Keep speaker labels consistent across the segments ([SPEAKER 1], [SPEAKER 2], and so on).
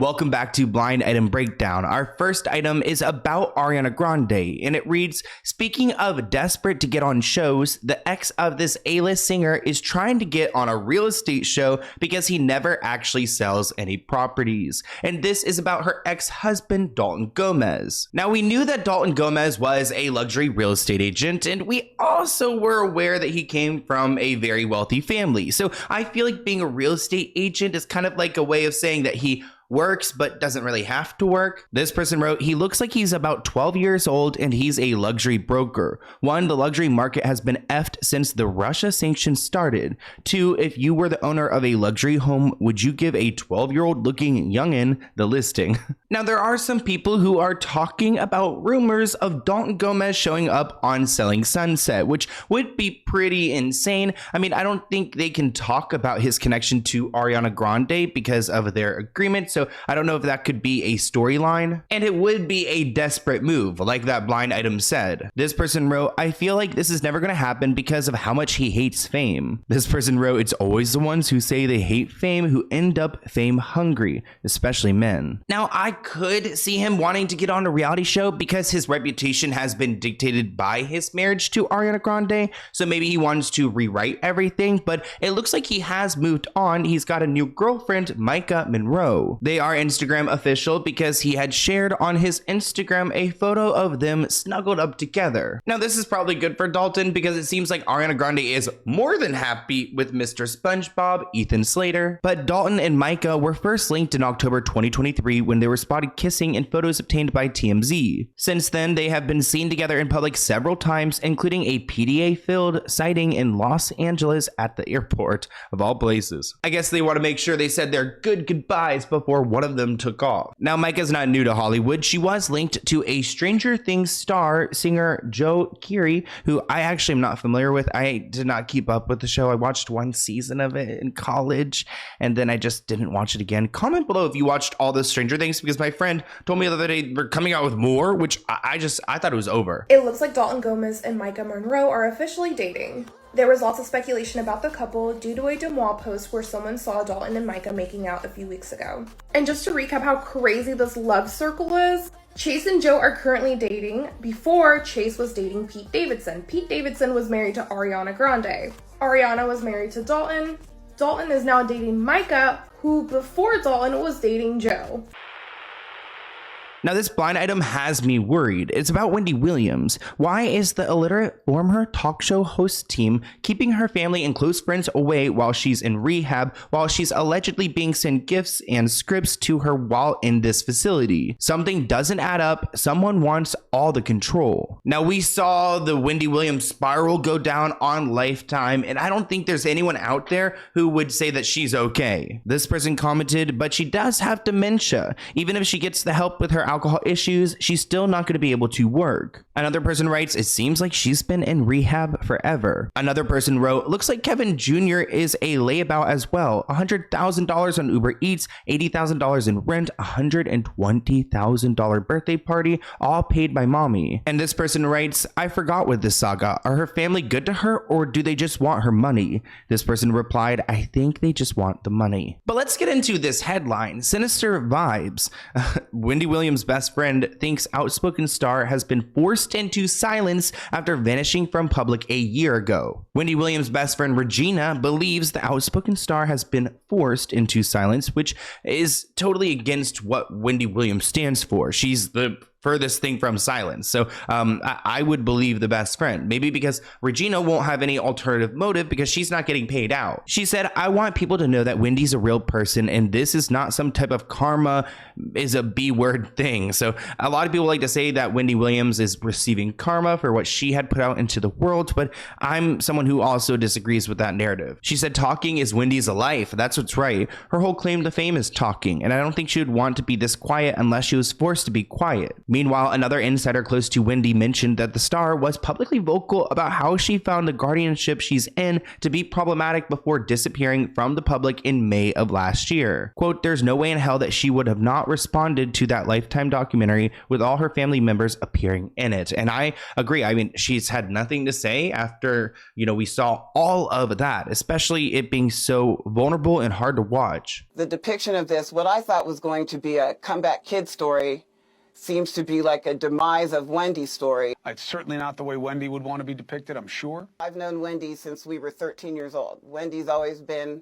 [SPEAKER 1] Welcome back to Blind Item Breakdown. Our first item is about Ariana Grande, and it reads, speaking of desperate to get on shows, the ex of this A-list singer is trying to get on a real estate show because he never actually sells any properties. And this is about her ex-husband, Dalton Gomez. Now, we knew that Dalton Gomez was a luxury real estate agent, and we also were aware that he came from a very wealthy family. So I feel like being a real estate agent is kind of like a way of saying that he works but doesn't really have to work. This person wrote, he looks like he's about 12 years old and he's a luxury broker. 1, the luxury market has been effed since the Russia sanctions started. 2, if you were the owner of a luxury home, would you give a 12-year-old looking youngin the listing? Now, there are some people who are talking about rumors of Dalton Gomez showing up on Selling Sunset, which would be pretty insane. I mean, I don't think they can talk about his connection to Ariana Grande because of their agreement, so I don't know if that could be a storyline. And it would be a desperate move, like that blind item said. This person wrote, I feel like this is never going to happen because of how much he hates fame. This person wrote, it's always the ones who say they hate fame who end up fame hungry, especially men. Now, I could see him wanting to get on a reality show because his reputation has been dictated by his marriage to Ariana Grande, so maybe he wants to rewrite everything, but it looks like he has moved on. He's got a new girlfriend, Micah Monroe. They are Instagram official because he had shared on his Instagram a photo of them snuggled up together. Now, this is probably good for Dalton because it seems like Ariana Grande is more than happy with Mr. SpongeBob, Ethan Slater. But Dalton and Micah were first linked in October 2023 when they were spotted kissing in photos obtained by TMZ. Since then, they have been seen together in public several times, including a PDA-filled sighting in Los Angeles at the airport, of all places. I guess they want to make sure they said their good goodbyes before one of them took off. Now, Micah's not new to Hollywood. She was linked to a Stranger Things star, singer Joe Keery, who I actually am not familiar with. I did not keep up with the show. I watched one season of it in college, and then I just didn't watch it again. Comment below if you watched all the Stranger Things, because my friend told me the other day they're coming out with more, which I thought it was over.
[SPEAKER 2] It looks like Dalton Gomez and Micah Monroe are officially dating. There was lots of speculation about the couple due to a Demois post where someone saw Dalton and Micah making out a few weeks ago. And just to recap how crazy this love circle is, Chase and Joe are currently dating. Before, Chase was dating Pete Davidson. Pete Davidson was married to Ariana Grande. Ariana was married to Dalton. Dalton is now dating Micah, who before Dalton was dating Joe.
[SPEAKER 1] Now, this blind item has me worried. It's about Wendy Williams. Why is the illiterate former talk show host team keeping her family and close friends away while she's in rehab, while she's allegedly being sent gifts and scripts to her while in this facility? Something doesn't add up. Someone wants all the control. Now, we saw the Wendy Williams spiral go down on Lifetime, and I don't think there's anyone out there who would say that she's okay. This person commented, but she does have dementia. Even if she gets the help with her alcohol issues, she's still not going to be able to work. Another person writes, it seems like she's been in rehab forever. Another person wrote, looks like Kevin Jr. is a layabout as well. $100,000 on Uber Eats, $80,000 in rent, $120,000 birthday party, all paid by mommy. And this person writes, I forgot with this saga. Are her family good to her, or do they just want her money? This person replied, I think they just want the money. But let's get into this headline. Sinister vibes. Wendy Williams' best friend thinks outspoken star has been forced into silence after vanishing from public a year ago. Wendy Williams' best friend Regina believes the outspoken star has been forced into silence, which is totally against what Wendy Williams stands for. She's the furthest thing from silence. So I would believe the best friend, maybe because Regina won't have any alternative motive because she's not getting paid out. She said, I want people to know that Wendy's a real person and this is not some type of karma is a B word thing. So a lot of people like to say that Wendy Williams is receiving karma for what she had put out into the world, but I'm someone who also disagrees with that narrative. She said, talking is Wendy's life. That's what's right. Her whole claim to fame is talking, and I don't think she would want to be this quiet unless she was forced to be quiet. Meanwhile, another insider close to Wendy mentioned that the star was publicly vocal about how she found the guardianship she's in to be problematic before disappearing from the public in May of last year. Quote, "There's no way in hell that she would have not responded to that Lifetime documentary with all her family members appearing in it." And I agree. I mean, she's had nothing to say after, we saw all of that, especially it being so vulnerable and hard to watch.
[SPEAKER 3] The depiction of this, what I thought was going to be a comeback kid story, seems to be like a demise of Wendy's story.
[SPEAKER 4] It's certainly not the way Wendy would want to be depicted, I'm sure.
[SPEAKER 3] I've known Wendy since we were 13 years old. Wendy's always been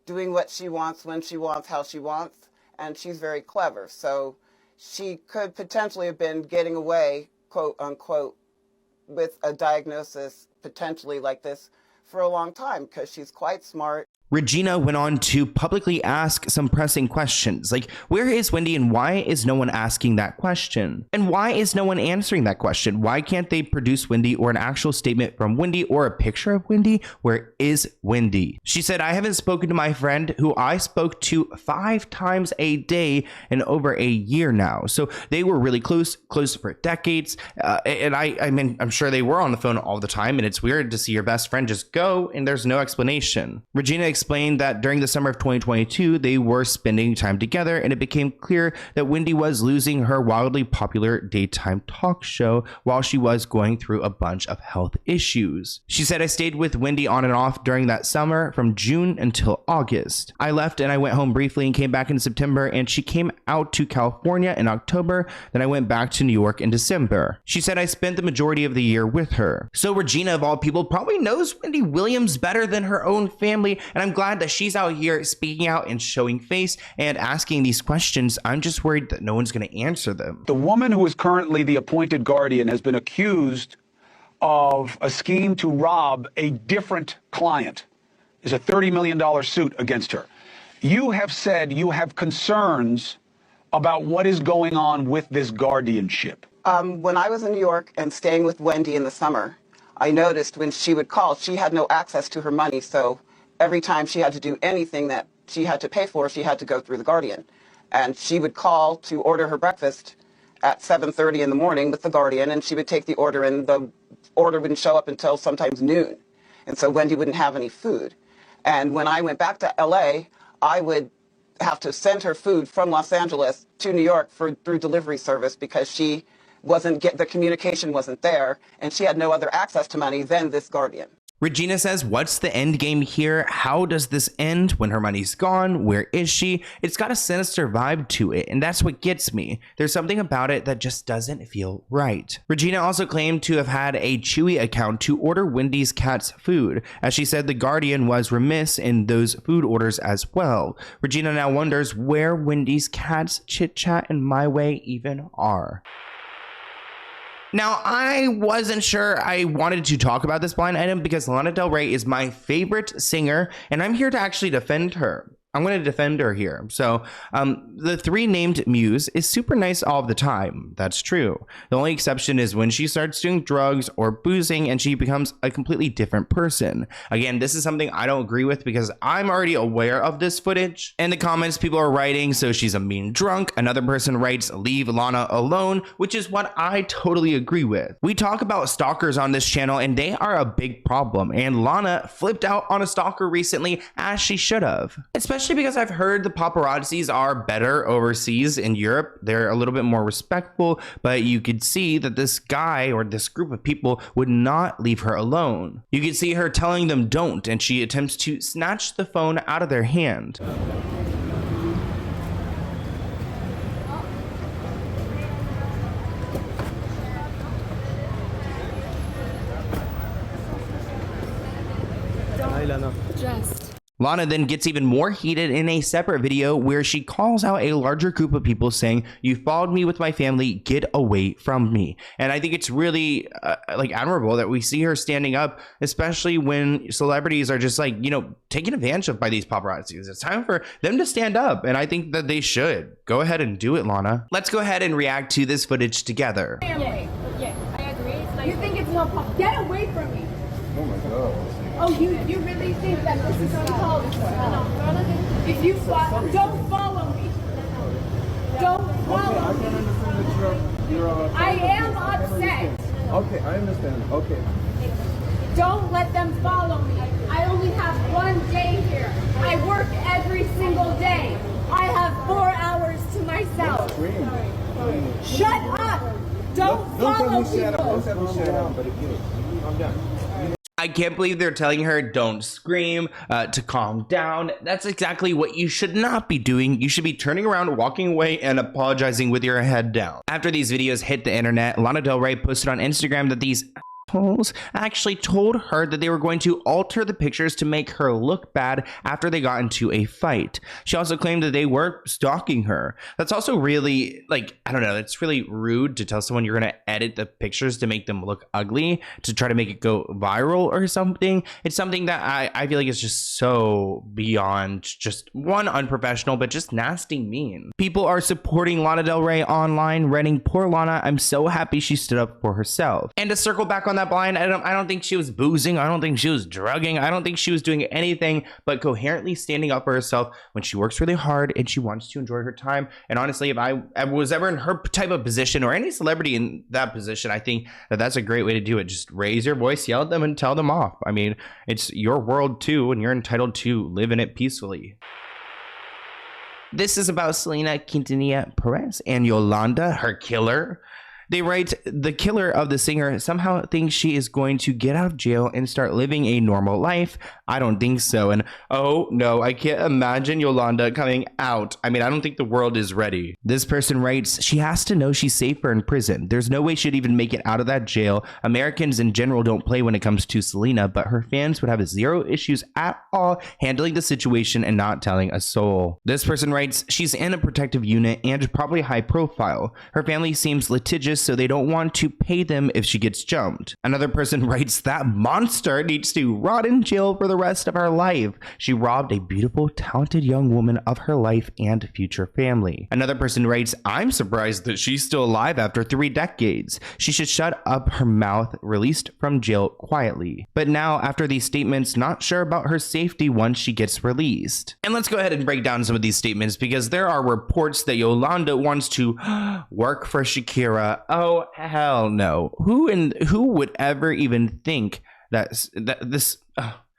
[SPEAKER 3] doing what she wants, when she wants, how she wants, and she's very clever. So she could potentially have been getting away, quote unquote, with a diagnosis potentially like this for a long time because she's quite smart.
[SPEAKER 1] Regina went on to publicly ask some pressing questions, like, where is Wendy and why is no one asking that question? And why is no one answering that question? Why can't they produce Wendy or an actual statement from Wendy or a picture of Wendy? Where is Wendy? She said, "I haven't spoken to my friend who I spoke to 5 times a day in over a year now." So they were really close for decades. And I mean, I'm sure they were on the phone all the time, and it's weird to see your best friend just go and there's no explanation. Regina explained that during the summer of 2022, they were spending time together, and it became clear that Wendy was losing her wildly popular daytime talk show while she was going through a bunch of health issues. She said, "I stayed with Wendy on and off during that summer from June until August. I left and I went home briefly and came back in September, and she came out to California in October. Then I went back to New York in December." She said, "I spent the majority of the year with her." So Regina, of all people, probably knows Wendy Williams better than her own family, and I'm glad that she's out here speaking out and showing face and asking these questions. I'm just worried that no one's going to answer them.
[SPEAKER 4] The woman who is currently the appointed guardian has been accused of a scheme to rob a different client. There's a $30 million suit against her. You have said you have concerns about what is going on with this guardianship.
[SPEAKER 3] When I was in New York and staying with Wendy in the summer, I noticed when she would call, she had no access to her money, so every time she had to do anything that she had to pay for, she had to go through the guardian. And she would call to order her breakfast at 7:30 in the morning with the guardian, and she would take the order, and the order wouldn't show up until sometimes noon. And so Wendy wouldn't have any food. And when I went back to LA, I would have to send her food from Los Angeles to New York through delivery service because the communication wasn't there, and she had no other access to money than this guardian.
[SPEAKER 1] Regina says, what's the end game here? How does this end when her money's gone? Where is she? It's got a sinister vibe to it, and that's what gets me. There's something about it that just doesn't feel right. Regina also claimed to have had a Chewy account to order Wendy's cat's food, as she said the guardian was remiss in those food orders as well. Regina now wonders where Wendy's cat's chit chat and My Way even are. Now, I wasn't sure I wanted to talk about this blind item because Lana Del Rey is my favorite singer, and I'm here to actually defend her. I'm going to defend her here. So the 3 named Muse is super nice all the time. That's true. The only exception is when she starts doing drugs or boozing and she becomes a completely different person. Again, this is something I don't agree with because I'm already aware of this footage. In the comments, people are writing, so she's a mean drunk. Another person writes, leave Lana alone, which is what I totally agree with. We talk about stalkers on this channel, and they are a big problem. And Lana flipped out on a stalker recently, as she should have. Especially because I've heard the paparazzis are better overseas in Europe. They're a little bit more respectful, but you could see that this guy or this group of people would not leave her alone. You could see her telling them don't, and she attempts to snatch the phone out of their hand. Lana then gets even more heated in a separate video where she calls out a larger group of people saying, you followed me with my family, get away from me. And I think it's really admirable that we see her standing up, especially when celebrities are just taken advantage of by these paparazzis. It's time for them to stand up, and I think that they should. Go ahead and do it, Lana. Let's go ahead and react to this footage together.
[SPEAKER 5] Yeah, I agree. It's like, you think it's no problem? Get away from me. Oh my God. Oh, you really think that this is uncalled for? No. If you don't follow me. Don't follow me. I am upset.
[SPEAKER 6] Okay, I understand. Okay.
[SPEAKER 5] Don't let them follow me. I only have 1 day here. I work every single day. I have 4 hours to myself. Shut up! Don't follow people.
[SPEAKER 1] I can't believe they're telling her don't scream, to calm down. That's exactly what you should not be doing. You should be turning around, walking away, and apologizing with your head down. After these videos hit the internet, Lana Del Rey posted on Instagram that these assholes actually told her that they were going to alter the pictures to make her look bad after they got into a fight. She also claimed that they were stalking her. That's also really, like, I don't know, it's really rude to tell someone you're going to edit the pictures to make them look ugly, to try to make it go viral or something. It's something that I feel like is just so beyond just, one, unprofessional, but just nasty mean. People are supporting Lana Del Rey online, writing, "Poor Lana, I'm so happy she stood up for herself." And to circle back on that blind, I don't think she was boozing. I don't think she was drugging. I don't think she was doing anything but coherently standing up for herself when she works really hard and she wants to enjoy her time. And honestly, if I was ever in her type of position, or any celebrity in that position, I think that that's a great way to do it. Just raise your voice, yell at them, and tell them off. I mean, it's your world too, and you're entitled to live in it peacefully. This is about Selena Quintanilla Perez and Yolanda, her killer. They write, the killer of the singer somehow thinks she is going to get out of jail and start living a normal life. I don't think so. And oh no, I can't imagine Yolanda coming out. I mean, I don't think the world is ready. This person writes, she has to know she's safer in prison. There's no way she'd even make it out of that jail. Americans in general don't play when it comes to Selena, but her fans would have zero issues at all handling the situation and not telling a soul. This person writes, she's in a protective unit and probably high profile. Her family seems litigious, so they don't want to pay them if she gets jumped. Another person writes, that monster needs to rot in jail for the rest of her life. She robbed a beautiful, talented young woman of her life and future family. Another person writes, I'm surprised that she's still alive after 3 decades. She should shut up her mouth, released from jail quietly. But now, after these statements, not sure about her safety once she gets released. And let's go ahead and break down some of these statements, because there are reports that Yolanda wants to work for Shakira. Oh, hell no. Who would ever even think that this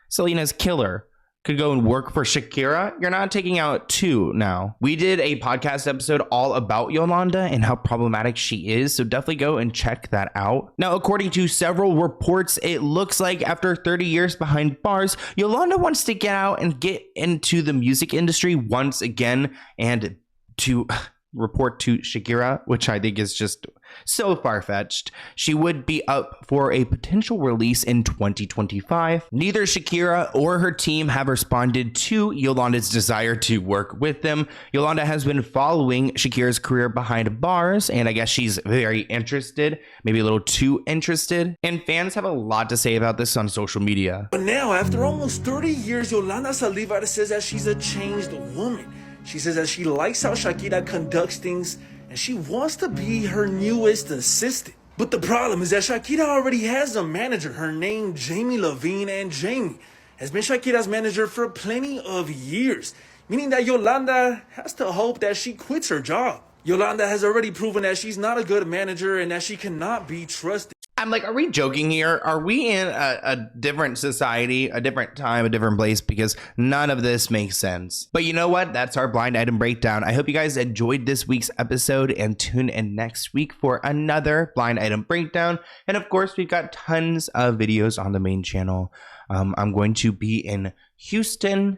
[SPEAKER 1] Selena's killer could go and work for Shakira? You're not taking out 2 now. We did a podcast episode all about Yolanda and how problematic she is, so definitely go and check that out. Now, according to several reports, it looks like after 30 years behind bars, Yolanda wants to get out and get into the music industry once again, and to report to Shakira, which I think is just so far-fetched. She would be up for a potential release in 2025. Neither Shakira or her team have responded to Yolanda's desire to work with them. Yolanda has been following Shakira's career behind bars, and I guess she's very interested, maybe a little too interested. And fans have a lot to say about this on social media.
[SPEAKER 7] But now, after almost 30 years, Yolanda Saldívar says that she's a changed woman. She says that she likes how Shakira conducts things and she wants to be her newest assistant. But the problem is that Shakira already has a manager. Her name, Jamie Levine, and Jamie has been Shakira's manager for plenty of years, meaning that Yolanda has to hope that she quits her job. Yolanda has already proven that she's not a good manager and that she cannot be trusted.
[SPEAKER 1] I'm like, are we joking here? Are we in a different society, a different time, a different place? Because none of this makes sense. But you know what? That's our blind item breakdown. I hope you guys enjoyed this week's episode, and tune in next week for another blind item breakdown. And of course, we've got tons of videos on the main channel. I'm going to be in Houston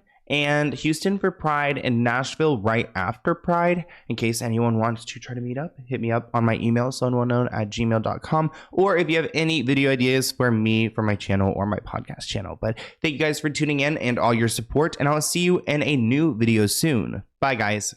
[SPEAKER 1] for Pride, and Nashville right after Pride. In case anyone wants to try to meet up, hit me up on my email, SloanWellKnown@gmail.com, or if you have any video ideas for me, for my channel or my podcast channel. But thank you guys for tuning in and all your support, and I'll see you in a new video soon. Bye, guys.